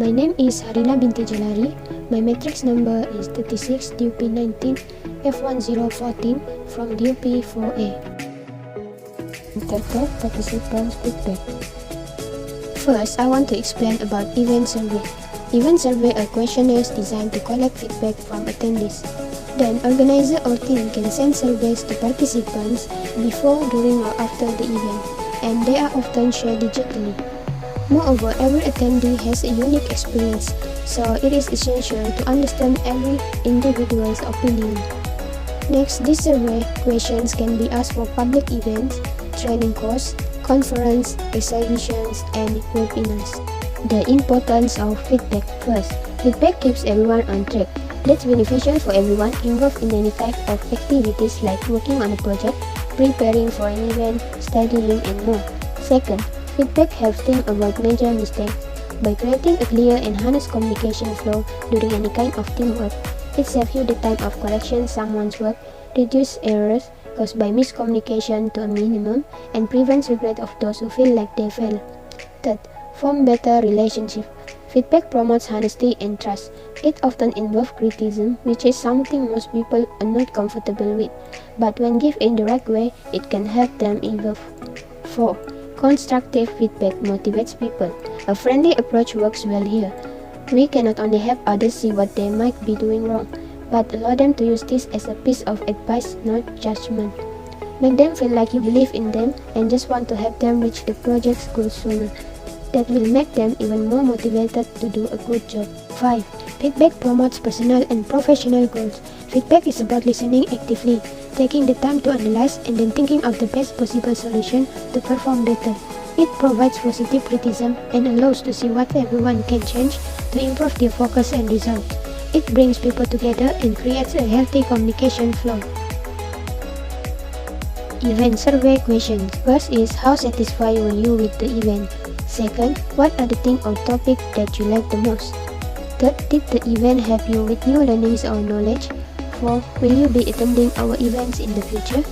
My name is Harina binti Jalari. My matrix number is 36 DUP19 F1014 from DUP4A. Interpret participants' feedback. First, I want to explain about event survey. Event survey are questionnaires designed to collect feedback from attendees. Then, organizer or team can send surveys to participants before, during, or after the event, and they are often shared digitally. Moreover, every attendee has a unique experience, so it is essential to understand every individual's opinion. Next, these survey questions can be asked for public events, training course, conference, exhibitions, and webinars. The importance of feedback. First, feedback keeps everyone on track. That's beneficial for everyone involved in any type of activities like working on a project, preparing for an event, studying, and more. Second, feedback helps teams avoid major mistakes. By creating a clear and honest communication flow during any kind of teamwork, it saves you the time of correction someone's work, reduces errors caused by miscommunication to a minimum, and prevents regret of those who feel like they failed. Third, form better relationships. Feedback promotes honesty and trust. It often involves criticism, which is something most people are not comfortable with, but when given in the right way, it can help them evolve. 4. Constructive feedback motivates people. A friendly approach works well here. We cannot only help others see what they might be doing wrong, but allow them to use this as a piece of advice, not judgment. Make them feel like you believe in them and just want to help them reach the project's goals sooner. That will make them even more motivated to do a good job. 5. Feedback promotes personal and professional growth. Feedback is about listening actively, taking the time to analyze, and then thinking of the best possible solution to perform better. It provides positive criticism and allows to see what everyone can change to improve their focus and results. It brings people together and creates a healthy communication flow. Event survey questions. First is, how satisfied were you with the event? Second, what are the things or topics that you like the most? Third, did the event help you with new learnings or knowledge? 4. Will you be attending our events in the future?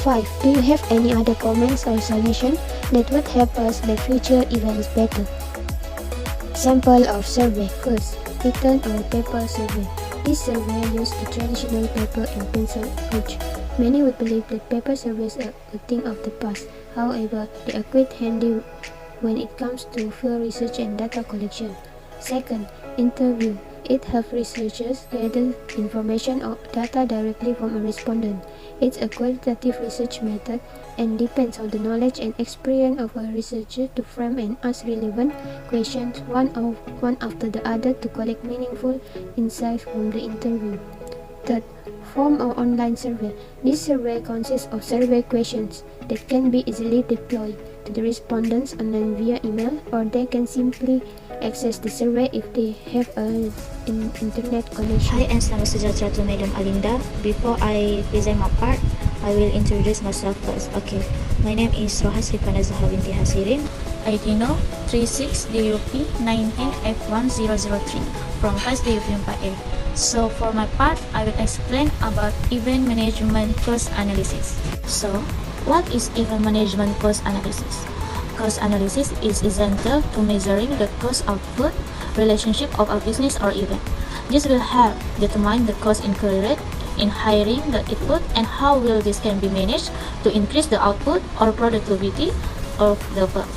5. Do you have any other comments or suggestions that would help us make future events better? Sample of survey. First, written or paper survey. This survey used the traditional paper and pencil approach. Many would believe that paper surveys are a thing of the past. However, they are quite handy when it comes to field research and data collection. Second, interview. It helps researchers gather information or data directly from a respondent. It's a qualitative research method and depends on the knowledge and experience of a researcher to frame and ask relevant questions one after the other to collect meaningful insights from the interview. Third, form or online survey. This survey consists of survey questions that can be easily deployed to the respondents online via email, or they can simply access the survey if they have an internet connection. Hi and selamat sejahtera to Madam Alinda. Before I present my part, I will introduce myself first. Okay, my name is Rohas Rifana Zahra binti Hasirin. ID no 36DUP19F1003 from class DUP4A. So for my part, I will explain about event management cost analysis. So, what is event management cost analysis? Cost analysis is essential to measuring the cost output relationship of a business or event. This will help determine the cost incurred in hiring the input and how will this can be managed to increase the output or productivity of the firm.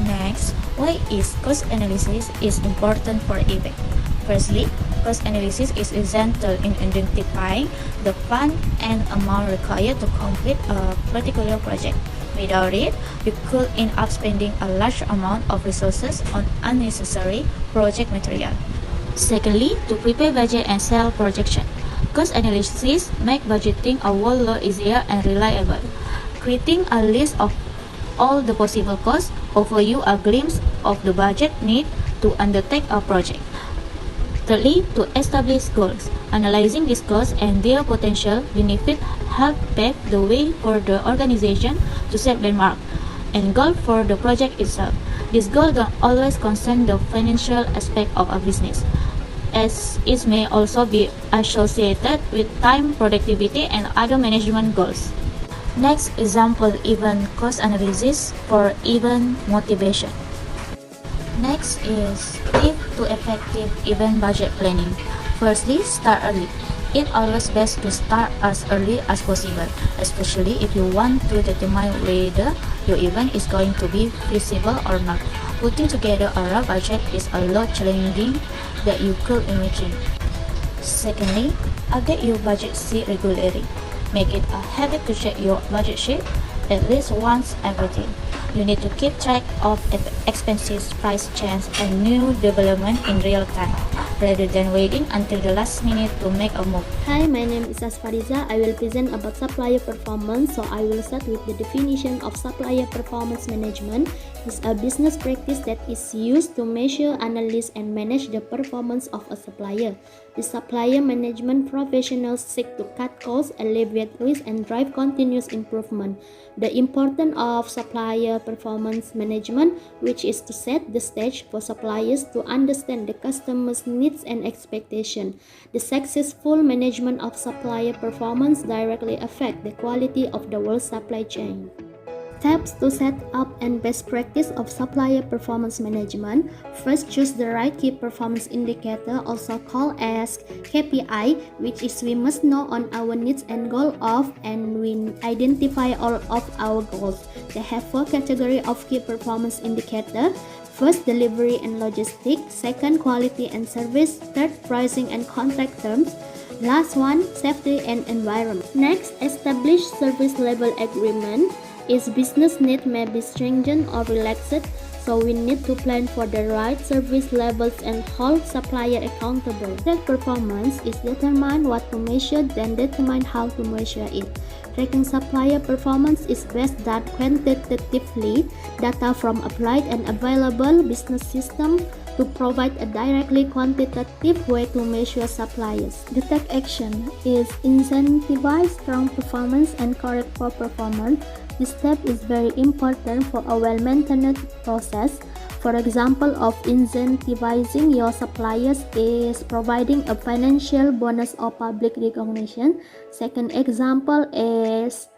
Next, why is cost analysis is important for event? Firstly, cost analysis is essential in identifying the fund and amount required to complete a particular project. Without it, you could end up spending a large amount of resources on unnecessary project material. Secondly, to prepare budget and sell projection. Cost analysis make budgeting a whole lot easier and reliable. Creating a list of all the possible costs offers you a glimpse of the budget need to undertake a project. Thirdly, to establish goals. Analyzing these goals and their potential benefit help pave the way for the organization to set landmark and goal for the project itself. This goal don't always concern the financial aspect of a business, as it may also be associated with time, productivity, and other management goals. Next example, event cost analysis for event motivation. Next is tip to to effective event budget planning. Firstly, start early. It's always best to start as early as possible, especially if you want to determine whether your event is going to be feasible or not. Putting together a rough budget is a lot challenging than you could imagine. Secondly, update your budget sheet regularly. Make it a habit to check your budget sheet at least once every day. You need to keep track of expenses, price change, and new development in real time, rather than waiting until the last minute to make a move. Hi, my name is Asfariza. I will present about supplier performance. So I will start with the definition of supplier performance management. It's a business practice that is used to measure, analyze, and manage the performance of a supplier. The supplier management professionals seek to cut costs, alleviate risk, and drive continuous improvement. The importance of supplier performance management, which is to set the stage for suppliers to understand the customer's needs and expectations. The successful management of supplier performance directly affects the quality of the whole supply chain. Steps to set up and best practice of supplier performance management. First, choose the right key performance indicator, also called as KPI, which is we must know on our needs and goal of, and we identify all of our goals. They have 4 categories of key performance indicator. First, delivery and logistics. Second, quality and service. Third, pricing and contract terms. Last one, safety and environment. Next, establish service level agreement. Its business need may be strengthened or relaxed, so we need to plan for the right service levels and hold supplier accountable. That performance is determine what to measure, then determine how to measure it. Tracking supplier performance is best done quantitatively. Data from applied and available business system to provide a directly quantitative way to measure suppliers. The take action is incentivize strong performance and correct poor performance. This step is very important for a well-maintained process. For example of incentivizing your suppliers is providing a financial bonus or public recognition. Second example is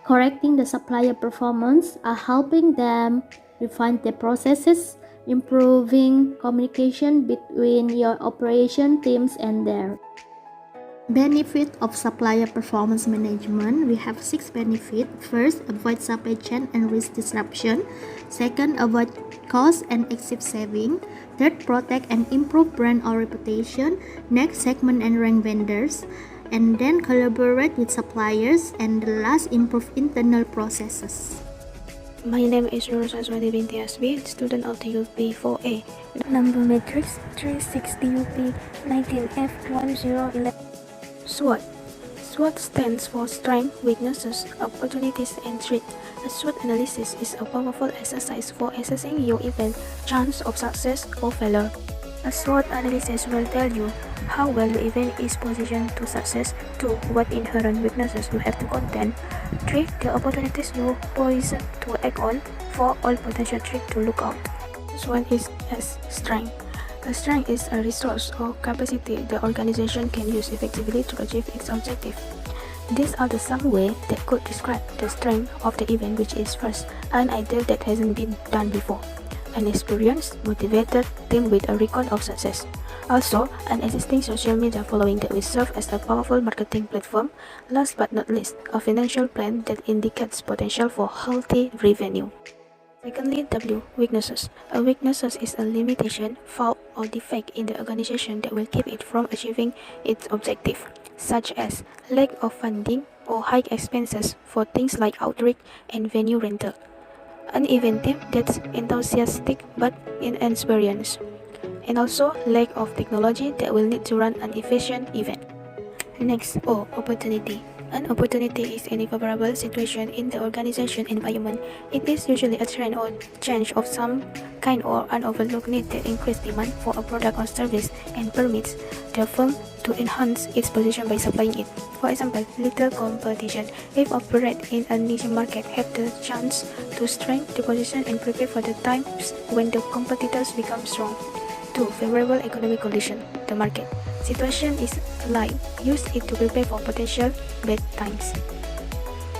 correcting the supplier performance, helping them refine their processes, improving communication between your operation teams and their benefit of supplier performance management. We have 6 benefits. First, avoid supply chain and risk disruption. Second, avoid cost and excessive saving. Third, protect and improve brand or reputation. Next, segment and rank vendors. And then collaborate with suppliers. And the last, improve internal processes. My name is Rosaswati Binti Asbi, student of the UP4A. Number matrix 360UP 19F1011. SWOT. SWOT stands for strengths, weaknesses, opportunities, and threats. A SWOT analysis is a powerful exercise for assessing your event chance of success or failure. A SWOT analysis will tell you how well the event is positioned to success, 2. What inherent weaknesses you have to contend, 3. The opportunities you poised to act on, 4. All potential threats to look out. This one is as strength. A strength is a resource or capacity the organization can use effectively to achieve its objective. These are the some ways that could describe the strength of the event, which is first, an idea that hasn't been done before, an experienced, motivated team with a record of success. Also, an existing social media following that will serve as a powerful marketing platform. Last but not least, a financial plan that indicates potential for healthy revenue. Secondly, W. Weaknesses. A weakness is a limitation, fault, or defect in the organization that will keep it from achieving its objective, such as lack of funding or high expenses for things like outreach and venue rental. An event team that's enthusiastic but inexperienced, and also lack of technology that will need to run an efficient event. Next, O. Opportunity. An opportunity is an favorable situation in the organization environment. It is usually a trend or change of some kind or an overlooked need that increase demand for a product or service and permits the firm to enhance its position by supplying it. For example, little competition. If operate in a niche market, have the chance to strengthen the position and prepare for the times when the competitors become strong. 2. Favorable economic condition. The market situation is like use it to prepare for potential bad times.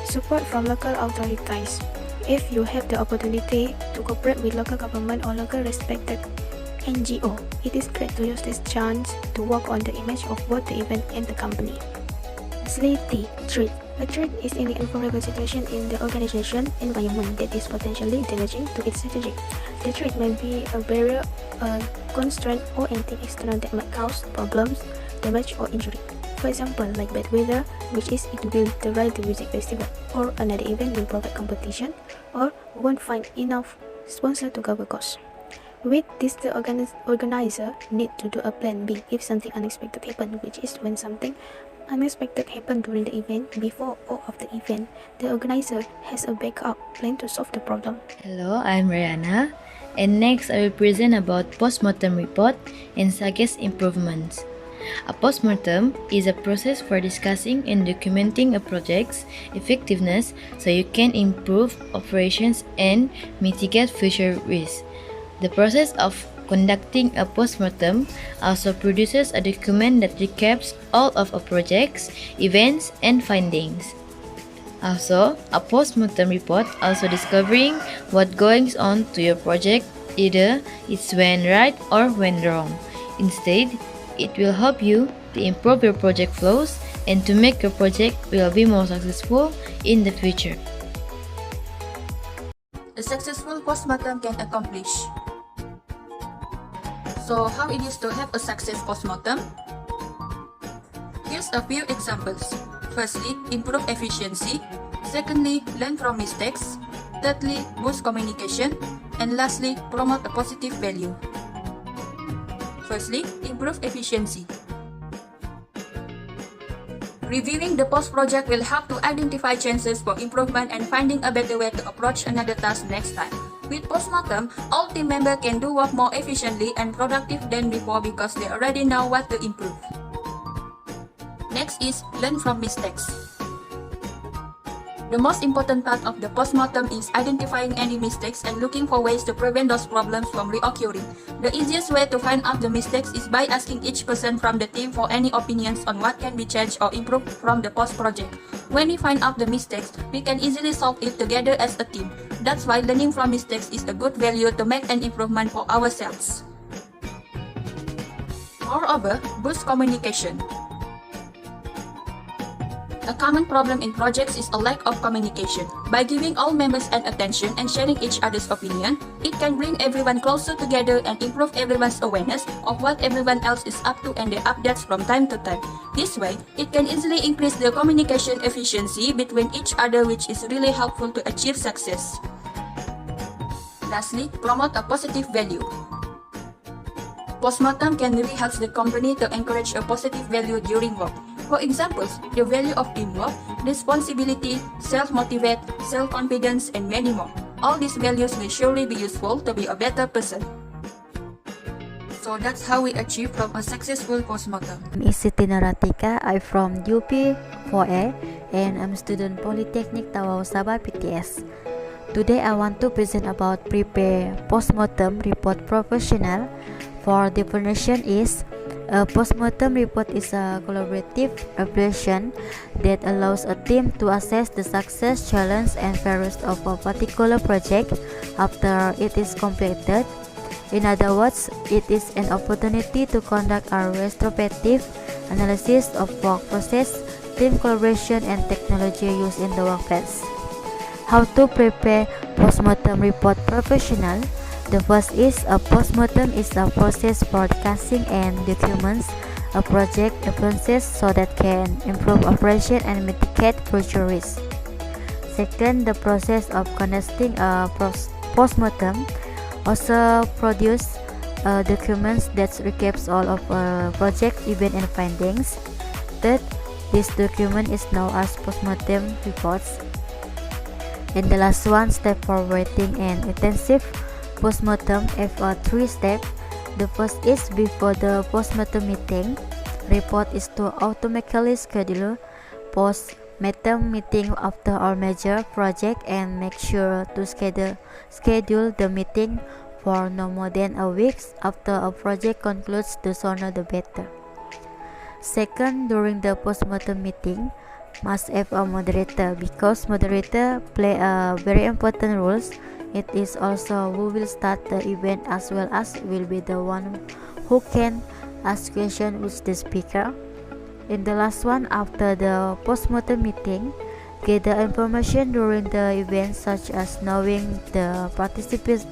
Support from local authorities. If you have the opportunity to cooperate with local government or local respected NGO. It is great to use this chance to work on the image of both the event and the company. Lastly, T. Threat. A threat is any unfavorable situation in the organization environment that is potentially damaging to its strategy. The threat may be a barrier, a constraint, or anything external that might cause problems, damage, or injury. For example, like bad weather, which is it will derail the music festival, or another event will provide competition, or won't find enough sponsor to cover costs. With this, the organizer need to do a plan B if something unexpected happen, which is when something unexpected happen during the event, before or after the event. The organizer has a backup plan to solve the problem. Hello, I'm Rihanna, and next I will present about postmortem report and suggest improvements. A postmortem is a process for discussing and documenting a project's effectiveness so you can improve operations and mitigate future risks. The process of conducting a postmortem also produces a document that recaps all of a project's events and findings. Also, a postmortem report also discovering what goes on to your project, either it's went right or went wrong. Instead, it will help you to improve your project flows and to make your project will be more successful in the future. A successful postmortem can accomplish. So how it is to have a success postmortem? Here's a few examples. Firstly, improve efficiency. Secondly, learn from mistakes. Thirdly, boost communication. And lastly, promote a positive value. Firstly, improve efficiency. Reviewing the post-project will help to identify chances for improvement and finding a better way to approach another task next time. With postmortem, all team members can do work more efficiently and productive than before because they already know what to improve. Next is learn from mistakes. The most important part of the postmortem is identifying any mistakes and looking for ways to prevent those problems from reoccurring. The easiest way to find out the mistakes is by asking each person from the team for any opinions on what can be changed or improved from the post-project. When we find out the mistakes, we can easily solve it together as a team. That's why learning from mistakes is a good value to make an improvement for ourselves. Moreover, boost communication. A common problem in projects is a lack of communication. By giving all members an attention and sharing each other's opinion, it can bring everyone closer together and improve everyone's awareness of what everyone else is up to and their updates from time to time. This way, it can easily increase the communication efficiency between each other, which is really helpful to achieve success. Lastly, promote a positive value. Postmortem can really help the company to encourage a positive value during work. For examples, the value of teamwork, responsibility, self-motivate, self-confidence, and many more. All these values will surely be useful to be a better person. So that's how we achieve from a successful postmortem. I'm Siti Naratika. I'm from UP4A and I'm student Polytechnic Tawau Sabah PTS. Today I want to present about prepare postmortem report professional. For definition is a postmortem report is a collaborative evaluation that allows a team to assess the success, challenge, and failures of a particular project after it is completed. In other words, it is an opportunity to conduct a retrospective analysis of work process, team collaboration, and technology used in the workplace. How to prepare postmortem report professional? The first is a postmortem is a process for discussing and documents a project influences so that can improve operation and mitigate future risks. Second, the process of conducting a postmortem also produce documents that recaps all of a project event and findings. Third, this document is known as postmortem reports. And the last one, step forwarding and intensive postmortem have a three-step. The first is before the postmortem meeting. Report is to automatically schedule postmortem meeting after all major project and make sure to schedule the meeting for no more than a week after a project concludes. The sooner the better. Second, during the postmortem meeting, must have a moderator because moderator play a very important role. It is also who will start the event as well as will be the one who can ask question with the speaker. In the last one, after the postmortem meeting, gather information during the event such as knowing the participants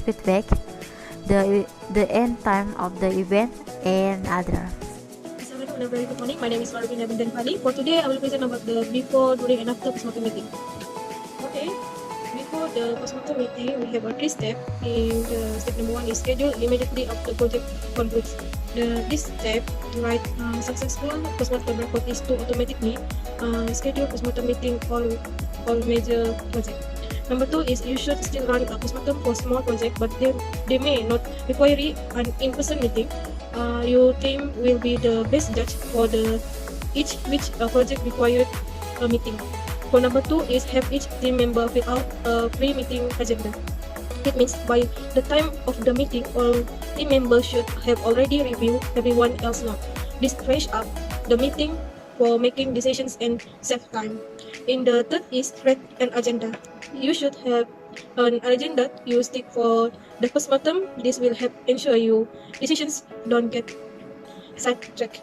feedback, the end time of the event, and other. Assalamualaikum and a very good morning. My name is Marvina Bintan Pali. For today, I will present about the before, during, and after postmortem meeting. Okay, before the postmortem meeting, we have 3 steps. In the step number 1 is schedule immediately after project concludes. This step, write successful postmortem report is to automatically schedule postmortem meeting all major project. Number 2 is you should still run a postmortem for small project, but they may not require an in-person meeting. Your team will be the best judge for which project required a meeting. For number 2 is have each team member fill out a pre-meeting agenda. It means by the time of the meeting, all team members should have already reviewed everyone else's note. This fresh up the meeting for making decisions and save time. In the third is create an agenda. You should have an agenda you stick for the postmortem. This will help ensure your decisions don't get sidetracked.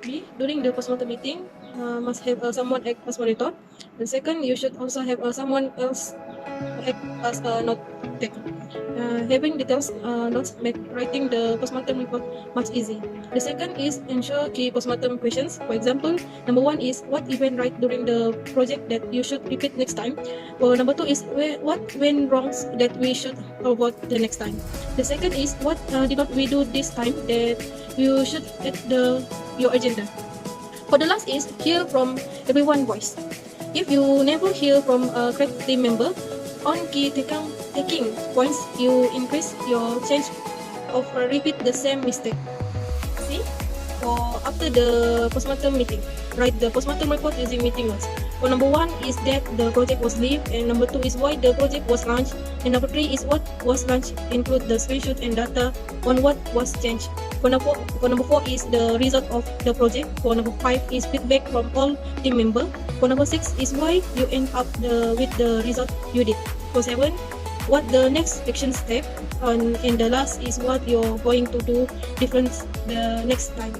B. During the postmortem meeting, must have someone act as moderator. And second, you should also have someone else act as a note taker. Having details notes make writing the postmortem report much easy. The second is ensure key postmortem questions. For example, number 1 is what event right during the project that you should repeat next time. Or number 2 is what went wrong that we should avoid the next time. The second is what did not we do this time that you should add your agenda. For the last is hear from everyone's voice. If you never hear from a correct team member, on key taking points, you increase your chance of repeat the same mistake. See, for after the postmortem meeting, write the postmortem report using meeting notes. For number 1 is that the project was leave, and number 2 is why the project was launched, and number 3 is what was launched, include the screenshot and data on what was changed. For number 4 is the result of the project. For number 5 is feedback from all team members. For number 6 is why you end up with the result you did. For 7, what the next action step, and the last is what you're going to do different the next time.